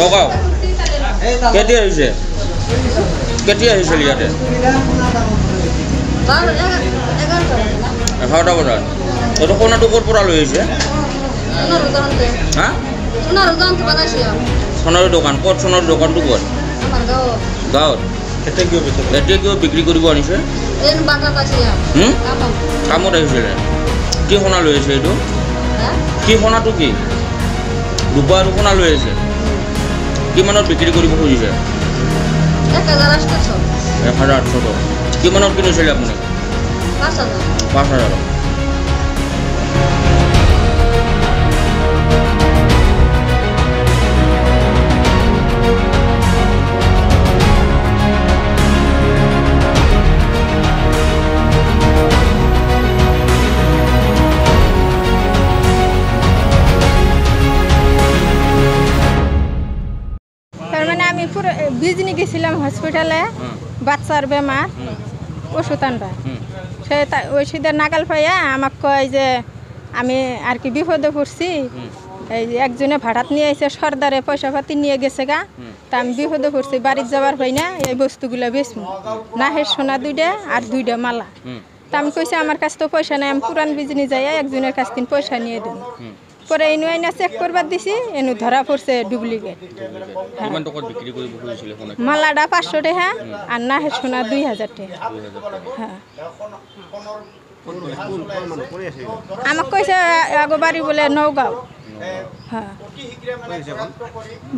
নগাঁও কেতিয়া আহিছে ইয়াতে 11টা বজাত এইটো সোণাটো ক'ৰ পৰা লৈ আহিছে হা সোণাৰ দোকান ক'ত সোণাৰ দোকানটো ক'ত গাঁৱত এতিয়া কিয় বিক্ৰী কৰিব আনিছে কামত আহিছিলে কি সোণা লৈ আহিছে এইটো কি সোণাটো কি ৰূপা আৰু সোণা লৈ আহিছে কিমানত বিক্ৰী কৰিব খুজিছে 1800 কিমানত কিনিছিলে আপুনি 5000 বিজনি গেছিলাম হসপিটালে বাচ্চার বেমার ওষুধ আনবা সে ওষুধের নাগাল পাইয়া আমাকে কয় যে আমি আর কি বিপদে পড়ছি এই একজনে ভাড়াত নিয়ে এসে সর্দারে পয়সা পাতি নিয়ে গেছে গা তা আমি বিপদে পড়ছি বাড়ির যাবার পাই না এই বস্তুগুলো বেচমু না হে সোনা 2টা আর 2টা মালা তা আমি কইছি আমার কাছে তো পয়সা নাই আমি পুরান বিজনি যাই একজনের কাছ থেকে পয়সা নিয়ে দেব পরে এনু আইনা চেক করবার দিছি এনু ধরা পড়ছে ডুপ্লিকেট মালাটা 500 টাকা আর না হে সোনা 2000 টাকা হ্যাঁ আমাকে কইছে আগো বাড়ি বলে নওগাঁও হ্যাঁ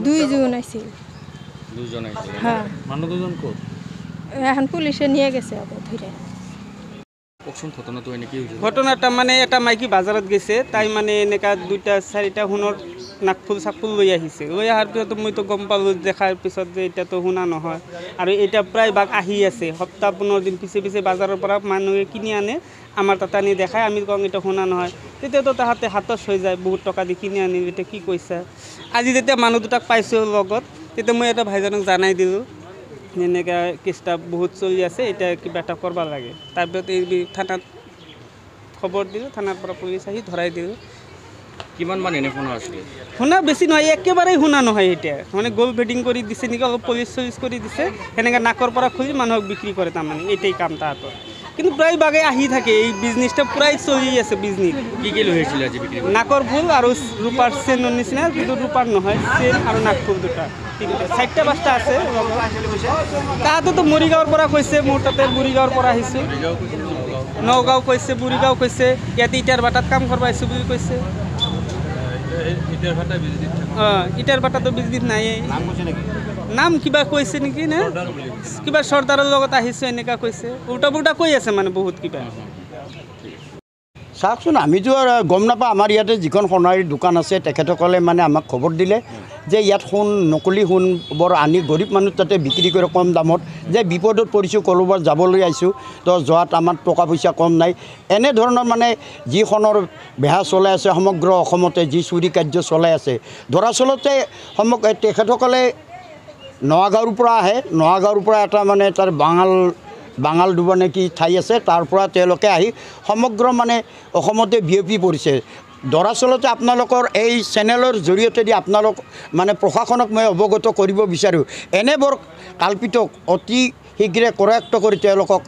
2 জন আইছে হ্যাঁ এখন পুলিশে নিয়ে গেছে ধরে ঘটনাটা মানে এটা মাইকি বাজারত গেছে তাই মানে এনেকা 2টা 4টা হুনৰ নাকফুল চাকফুল লৈ আহিছে লৈ অহাৰ পিছত মই তো গম পালোঁ দেখাৰ পিছত যে এটা তো শুনা নহয় আৰু এটা প্ৰায় ভাগ আহি আছে সপ্তাহ 15 দিন পিছে বাজাৰৰ পৰা মানুহে কিনি আনে আমাৰ তাত আনি দেখায় আমি কওঁ এটা শুনা নহয় তেতিয়াতো তাহাঁতে হাতত হৈ যায় বহুত টকা দি কিনি আনি এতিয়া কি কৈছা আজি যেতিয়া মানুহ দুটাক পাইছোঁ লগত তেতিয়া মই এটা ভাইজনক জানাই দিলোঁ এনেকা কেছটা বহুত চলি আছে এটা কিবা এটা কৰিব লাগে তাৰপিছত এই থানাত খবৰ দিলোঁ থানাৰ পৰা পুলিচ আহি ধৰাই দিলোঁ কিমান মান এনে শুনা আছিলে শুনা বেছি নহয় একেবাৰে শুনা নহয় এতিয়া মানে গোল বেডিং কৰি দিছে নেকি অলপ পুলিচ কৰি দিছে সেনেকৈ নাকৰ পৰা খুলি মানুহক বিক্ৰী কৰে তাৰমানে এইটাই কাম তাহাঁতৰ কিন্তু প্ৰায় ভাগে আহি থাকে এই বিজনেছটা প্ৰায় চলি আছে বিজনেছ কি লৈ আহিছিলে আজি বিক্ৰী নাকৰ ফুল আৰু ৰূপাৰ চেনৰ নিচিনা কিন্তু ৰূপাৰ নহয় চেন আৰু নাকফুল 2টা 4টা 5টা আছে তাহাঁতেতো মৰিগাঁৱৰ পৰা কৈছে মোৰ তাতে বুঢ়ীগাঁৱৰ পৰা আহিছোঁ নগাঁও কৈছে বুঢ়ীগাঁও কৈছে ইয়াতে ইটাৰ ভাটাত কাম কৰিব আহিছোঁ বুলি কৈছে ইটাৰ ভাটাতো বিজনেছ নাই নাম কিবা কৈছে নেকি নে কিবা চৰ্দাৰৰ লগত আহিছোঁ এনেকুৱা কৈছে উল্টা পুল্টা কৈ আছে মানে বহুত কিবা চাওকচোন আমিতো গম নাপাওঁ আমাৰ ইয়াতে যিখন সোণাৰীৰ দোকান আছে তেখেতসকলে মানে আমাক খবৰ দিলে যে ইয়াত সোণ নকলি সোণ বৰ আনি গৰীব মানুহ তাতে বিক্ৰী কৰে কম দামত যে বিপদত পৰিছোঁ ক'ৰবাত যাবলৈ আহিছোঁ তো যোৱাত আমাৰ টকা পইচা কম নাই এনেধৰণৰ মানে যি সোণৰ বেহা চলাই আছে সমগ্ৰ অসমতে যি চুৰি কাৰ্য চলাই আছে দৰাচলতে তেখেতসকলে নগাঁৱৰ পৰা আহে নগাঁৱৰ পৰা এটা মানে তাৰ বাঙাল ডুবা নেকি ঠাই আছে তাৰ পৰা তেওঁলোকে আহি সমগ্ৰ মানে অসমতে বিয়পি পৰিছে দৰাচলতে আপোনালোকৰ এই চেনেলৰ জৰিয়তে দি আপোনালোক মানে প্ৰশাসনক মই অৱগত কৰিব বিচাৰোঁ এনেবোৰ কাল্পিতক অতি শীঘ্ৰে কৰায়ত্ব কৰি তেওঁলোকক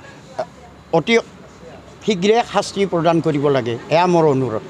অতি শীঘ্ৰে শাস্তি প্ৰদান কৰিব লাগে এয়া মোৰ অনুৰোধ